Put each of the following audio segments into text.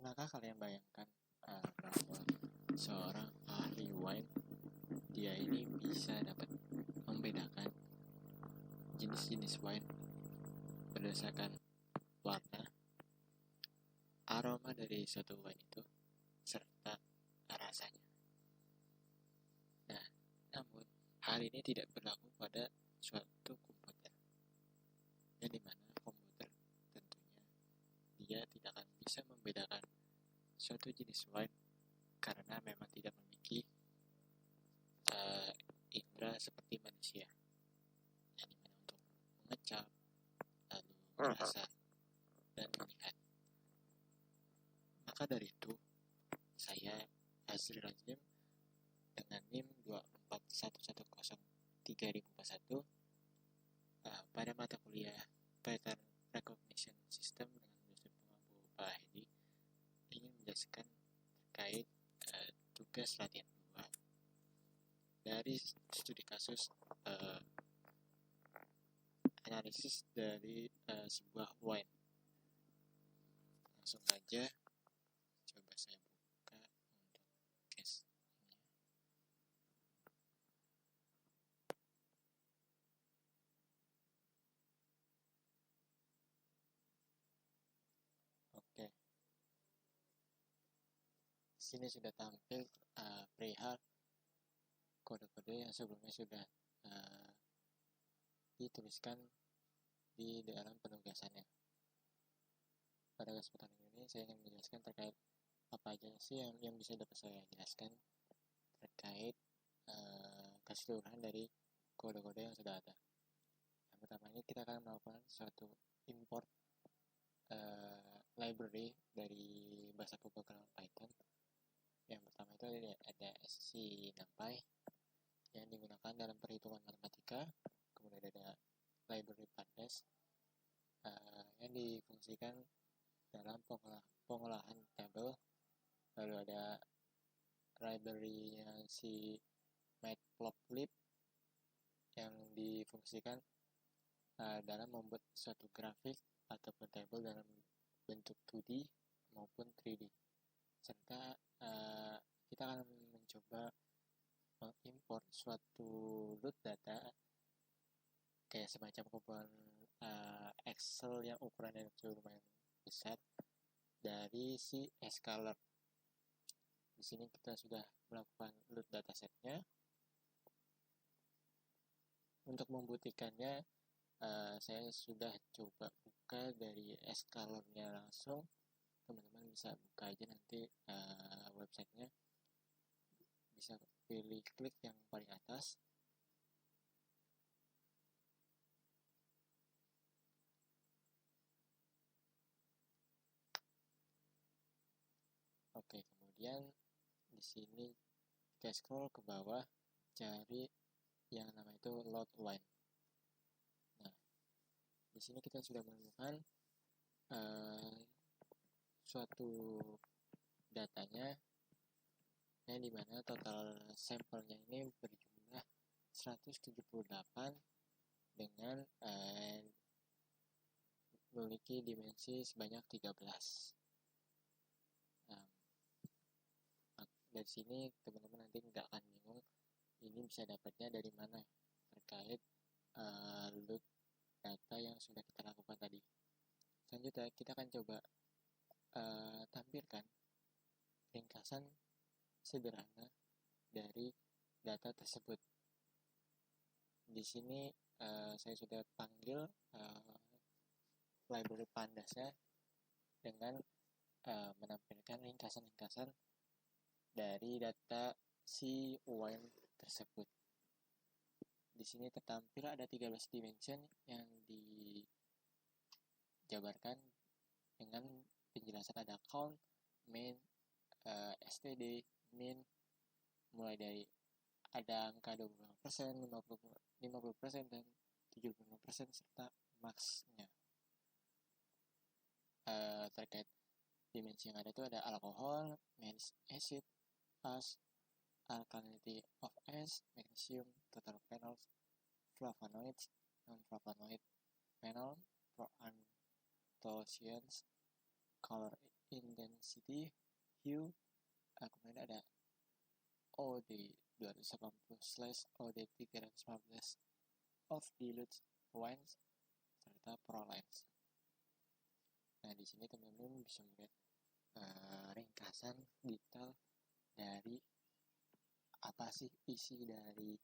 Pernahkah kalian bayangkan bahwa seorang ahli wine dia ini bisa dapat membedakan jenis-jenis wine berdasarkan warna, aroma dari suatu wine itu, serta rasanya. Nah, namun hal ini tidak berlaku pada suatu komputer, yang dimana komputer tentunya dia tidak akan bisa membedakan suatu jenis wine karena memang tidak memiliki indera seperti manusia, yang dimana untuk mengecap, lalu merasa, dan melihat. Maka dari itu, saya Azri Razim dengan NIM 241103041 pada mata kuliah Pattern Recognition System dengan dosen pengampu Pak Hedi ingin menjelaskan terkait tugas latihan 2 dari studi kasus analisis dari sebuah wine. Langsung aja coba saya buka untuk case ini. Oke, sini sudah tampil perihal kode-kode yang sebelumnya sudah dituliskan di dalam penugasannya. Pada kesempatan ini saya ingin menjelaskan terkait apa aja sih yang bisa dapat saya jelaskan terkait keseluruhan dari kode-kode yang sudah ada. Yang pertama ini kita akan melakukan suatu import library dari bahasa pemrograman Python. Yang pertama itu ada si NumPy yang digunakan dalam perhitungan matematika. Kemudian ada library pandas yang difungsikan dalam pengolahan tabel. Lalu ada library-nya si matplotlib yang difungsikan dalam membuat suatu grafik ataupun tabel dalam bentuk 2D maupun 3D. Serta kita akan mencoba mengimport suatu load data kayak semacam kumpulan Excel yang ukurannya lumayan besar dari si Scalar. Di sini kita sudah melakukan load datasetnya. Untuk membuktikannya, saya sudah coba buka dari Scalarnya langsung. Teman-teman bisa buka aja nanti websitenya. Bisa pilih klik yang paling atas. Oke, kemudian di sini kita scroll ke bawah, cari yang namanya itu load wine. Nah, di sini kita sudah menemukan suatu datanya yang dimana total sampelnya ini berjumlah 178 dengan memiliki dimensi sebanyak 13. Dari sini teman-teman nanti nggak akan bingung ini bisa dapatnya dari mana terkait load data yang sudah kita lakukan tadi. Selanjutnya kita akan coba tampilkan ringkasan sederhana dari data tersebut. Di sini saya sudah panggil library pandasnya dengan menampilkan ringkasan-ringkasan dari data si wine tersebut. Di sini tertampil ada 13 dimension yang dijabarkan dengan penjelasan ada count, main, std, min, mulai dari ada angka 25%, 50%, dan 75% serta max-nya. Terkait dimensi yang ada itu ada alkohol, acid, as, alkalinity of S, magnesium, total phenols, flavonoids, non-flavonoid phenol, proanthocyanins, color intensity, hue, kemudian ada OD 280/OD 315 of dilute wines serta prolines. Nah, di sini teman-teman bisa melihat ringkasan detail dari apa sih isi dari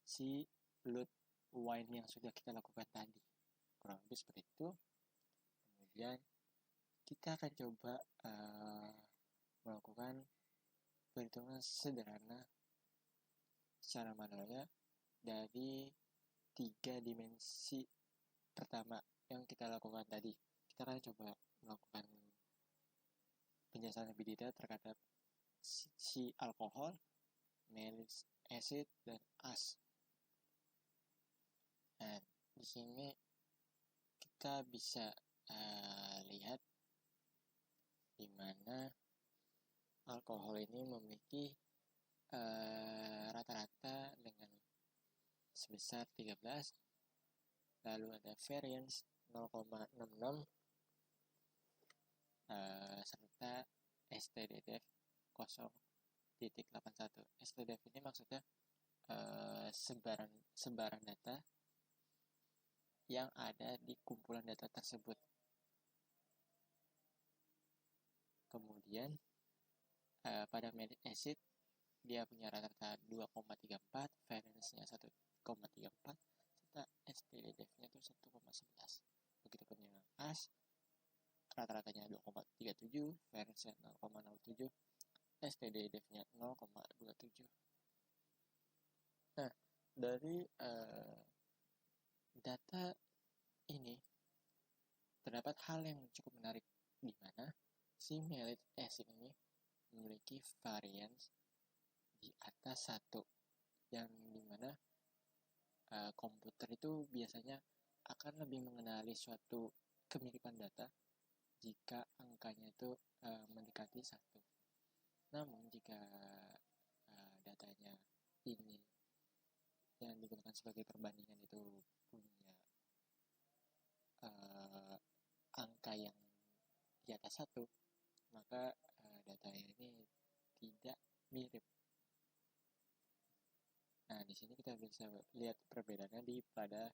si loot wine yang sudah kita lakukan tadi. Kurang lebih seperti itu. Kemudian kita akan coba melakukan perhitungan sederhana secara manualnya dari 3 dimensi pertama yang kita lakukan tadi. Kita akan coba melakukan penjelasan lebih detail terhadap si alkohol, malic acid, dan as. Nah, di sini kita bisa lihat di mana alkohol ini memiliki rata-rata dengan sebesar 13, lalu ada variance 0,66, serta STDF 0.81. STDF ini maksudnya sebaran data yang ada di kumpulan data tersebut. Kemudian pada malic acid dia punya rata-rata 2,34, variance-nya 1,34, serta STDF-nya itu 1,11. Begitupun dengan as, rata-ratanya 2,37, variance-nya 0,07, STDF-nya 0,27. Nah, dari data ini terdapat hal yang cukup menarik, di mana si malic acid ini memiliki variance di atas 1, yang dimana komputer itu biasanya akan lebih mengenali suatu kemiripan data jika angkanya itu mendekati 1. Namun jika datanya ini yang digunakan sebagai perbandingan itu punya angka yang di atas 1, maka datanya ini tidak mirip. Nah, di sini kita bisa lihat perbedaannya pada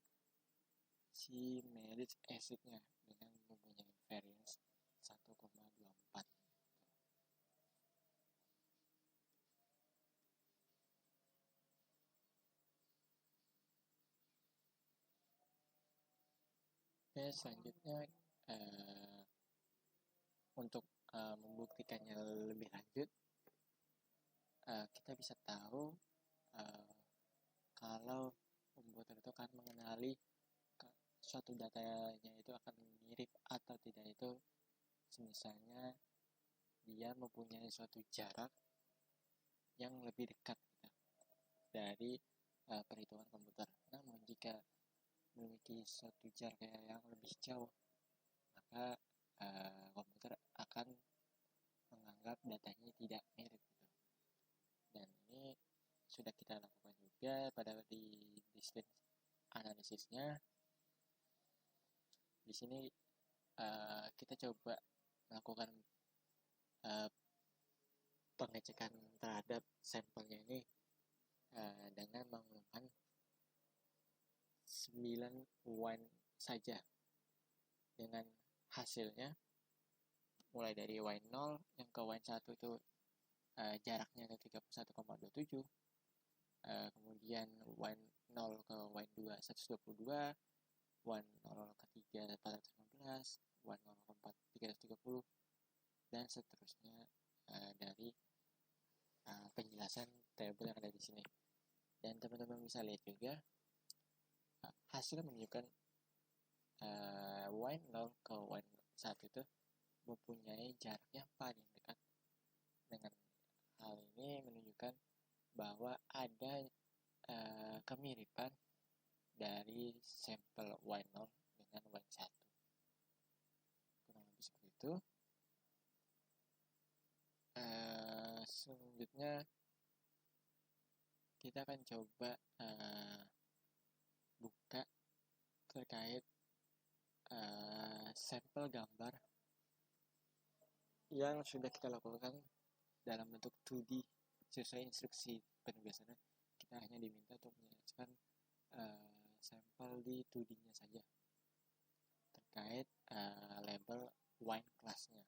si malic acid-nya dengan mempunyai variance 1,24. Oke, selanjutnya untuk membuktikannya lebih lanjut, kita bisa tahu kalau komputer itu akan mengenali suatu datanya itu akan mirip atau tidak itu misalnya dia mempunyai suatu jarak yang lebih dekat gitu, dari perhitungan komputer. Namun jika memiliki suatu jarak yang lebih jauh, maka komputer akan menganggap datanya tidak mirip gitu. Dan ini sudah kita lakukan juga pada di distance analisisnya. Di sini kita coba melakukan pengecekan terhadap sampelnya ini dengan menggunakan 9 wine saja, dengan hasilnya mulai dari wine 0 yang ke wine 1 itu jaraknya ke 31,27, kemudian wine 0 ke wine 2 122, wine 0 ke 3 415, wine 0 ke 4 330, dan seterusnya dari penjelasan tabel yang ada di sini. Dan teman-teman bisa lihat juga hasil menunjukkan wine 0 ke wine 1 itu mempunyai jarak yang paling dekat. Dengan hal ini menunjukkan bahwa ada kemiripan dari sampel wine 0 dengan wine 1. Kurang lebih seperti itu. Selanjutnya kita akan coba buka terkait sampel gambar yang sudah kita lakukan dalam bentuk 2D sesuai instruksi penugasannya. Kita hanya diminta untuk menjelaskan sampel di 2D-nya saja terkait label wine class-nya.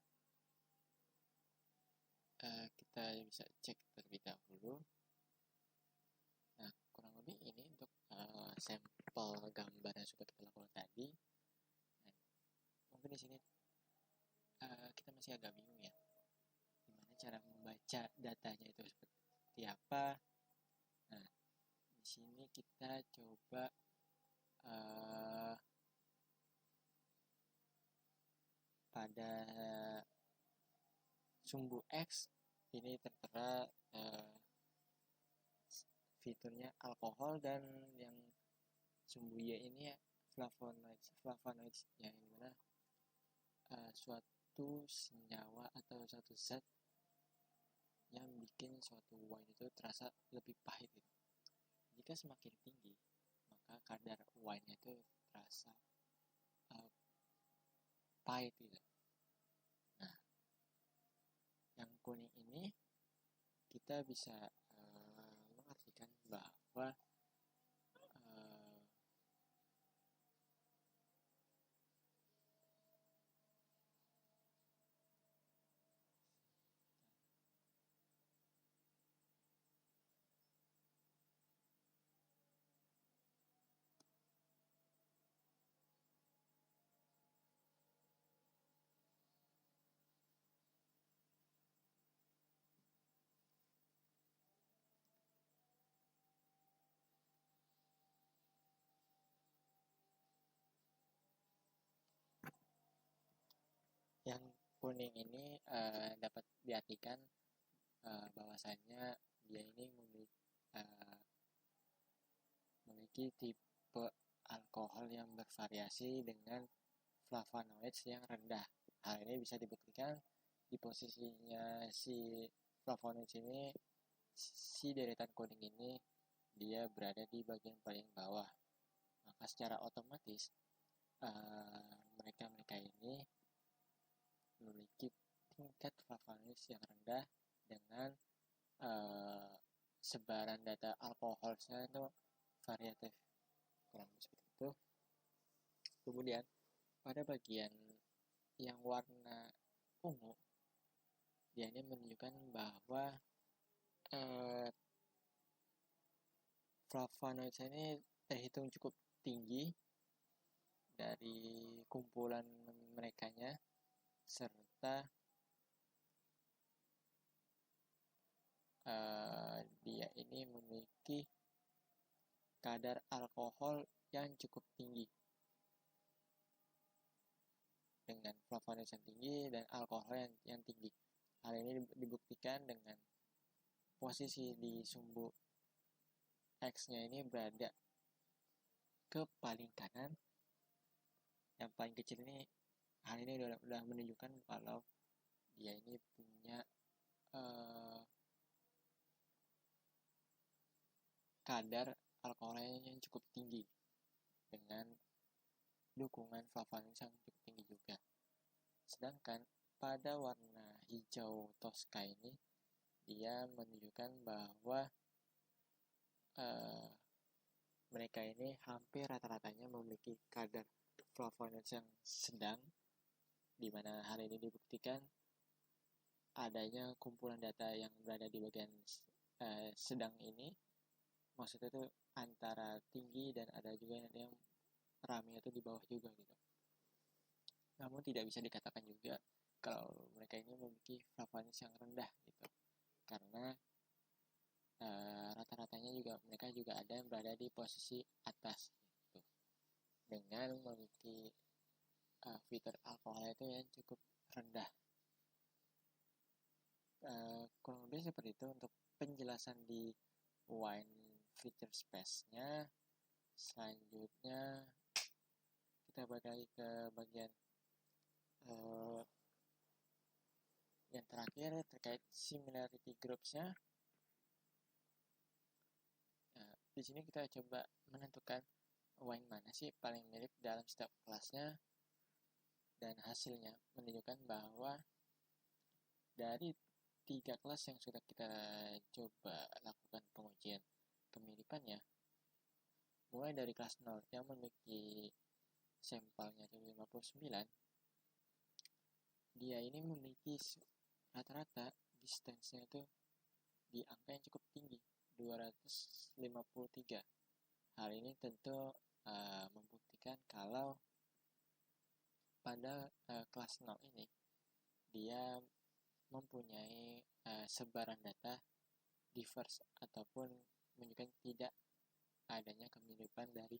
Kita bisa cek terlebih dahulu. Nah, kurang lebih ini untuk sampel gambar yang sudah kita lakukan tadi. Nah, mungkin di sini kita masih agak bingung ya, gimana cara membaca datanya itu seperti apa. Nah, di sini kita coba pada sumbu X ini tertera fiturnya alkohol, dan yang sumbu Y ini flavonoids yang dimana suatu senyawa atau suatu zat yang bikin suatu wine itu terasa lebih pahit gitu. Jika semakin tinggi, maka kadar wine itu terasa pahit gitu. Nah, yang kuning ini kita bisa mengartikan bahwa yang kuning ini dapat diartikan bahwasanya dia ini memiliki tipe alkohol yang bervariasi dengan flavonoids yang rendah. Hal ini bisa dibuktikan di posisinya si flavonoids ini, si deretan kuning ini dia berada di bagian paling bawah. Maka secara otomatis mereka ini memiliki tingkat flavonoids yang rendah dengan sebaran data alkoholnya itu variatif, kurang seperti itu. Kemudian pada bagian yang warna ungu, dia ini menunjukkan bahwa flavonoids ini terhitung cukup tinggi dari kumpulan merekanya, serta dia ini memiliki kadar alkohol yang cukup tinggi dengan flavonoids yang tinggi dan alkohol yang tinggi. Hal ini dibuktikan dengan posisi di sumbu X-nya ini berada ke paling kanan. Yang paling kecil ini, hal ini sudah menunjukkan kalau dia ini punya kadar alkoholnya yang cukup tinggi dengan dukungan flavonoids yang cukup tinggi juga. Sedangkan pada warna hijau Tosca ini, dia menunjukkan bahwa mereka ini hampir rata-ratanya memiliki kadar flavonoids yang sedang, di mana hal ini dibuktikan adanya kumpulan data yang berada di bagian sedang ini, maksudnya itu antara tinggi dan ada juga yang ramai itu di bawah juga gitu. Namun tidak bisa dikatakan juga kalau mereka ini memiliki flavonoids yang rendah gitu, karena rata-ratanya juga mereka juga ada yang berada di posisi atas gitu, dengan memiliki fitur alkohol itu yang cukup rendah. Kurang lebih seperti itu untuk penjelasan di wine feature space-nya. Selanjutnya kita balik lagi ke bagian yang terakhir terkait similarity groups-nya. Nah, di sini kita coba menentukan wine mana sih paling mirip dalam setiap kelasnya. Dan hasilnya menunjukkan bahwa dari 3 kelas yang sudah kita coba lakukan pengujian kemiripannya, mulai dari kelas 0 yang memiliki sampelnya 59, dia ini memiliki rata-rata distance-nya itu di angka yang cukup tinggi, 253. Hal ini tentu membuktikan kalau pada kelas 0 ini dia mempunyai sebaran data diverse ataupun menunjukkan tidak adanya kemiripan dari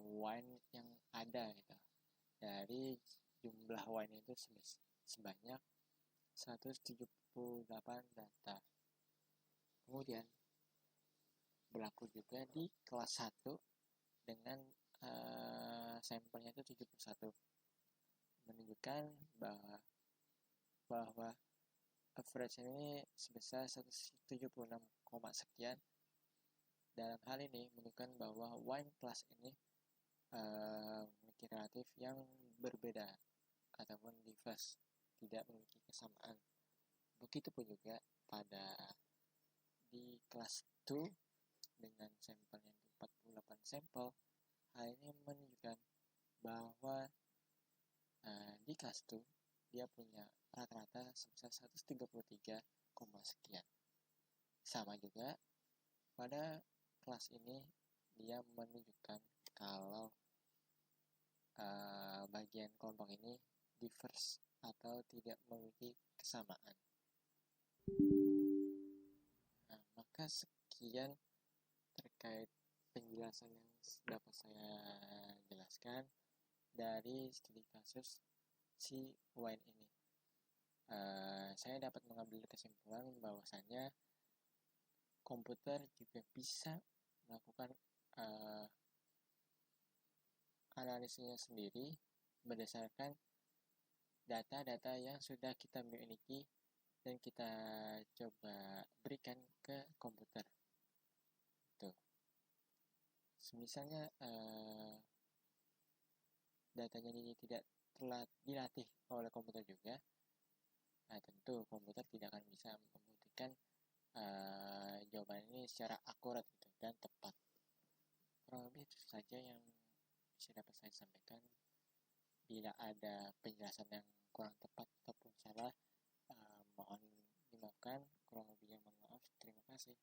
wine yang ada gitu. Dari jumlah wine itu sebanyak 178 data. Kemudian berlaku juga di kelas 1 dengan sampelnya itu 71, menunjukkan bahwa average ini sebesar 176, sekian. Dalam hal ini menunjukkan bahwa wine class ini memiliki relatif yang berbeda ataupun diverse, tidak memiliki kesamaan. Begitupun juga pada di kelas 2 dengan sampel yang 48 sampel, hal ini menunjukkan bahwa di kelas 2 dia punya rata-rata sebesar 133, sekian. Sama juga pada kelas ini dia menunjukkan kalau bagian kelompok ini diverse atau tidak memiliki kesamaan. Nah, maka sekian terkait penjelasan yang dapat saya jelaskan dari studi kasus si wine ini. Saya dapat mengambil kesimpulan bahwasannya komputer juga bisa melakukan analisisnya sendiri berdasarkan data-data yang sudah kita miliki dan kita coba berikan ke komputer. Tuh. Misalnya datanya ini tidak telah dilatih oleh komputer juga, nah tentu komputer tidak akan bisa membuktikan jawaban ini secara akurat gitu, dan tepat. Kurang lebih itu saja yang bisa dapat saya sampaikan. Bila ada penjelasan yang kurang tepat ataupun salah, mohon dimaafkan. Kurang lebihnya mohon maaf. Terima kasih.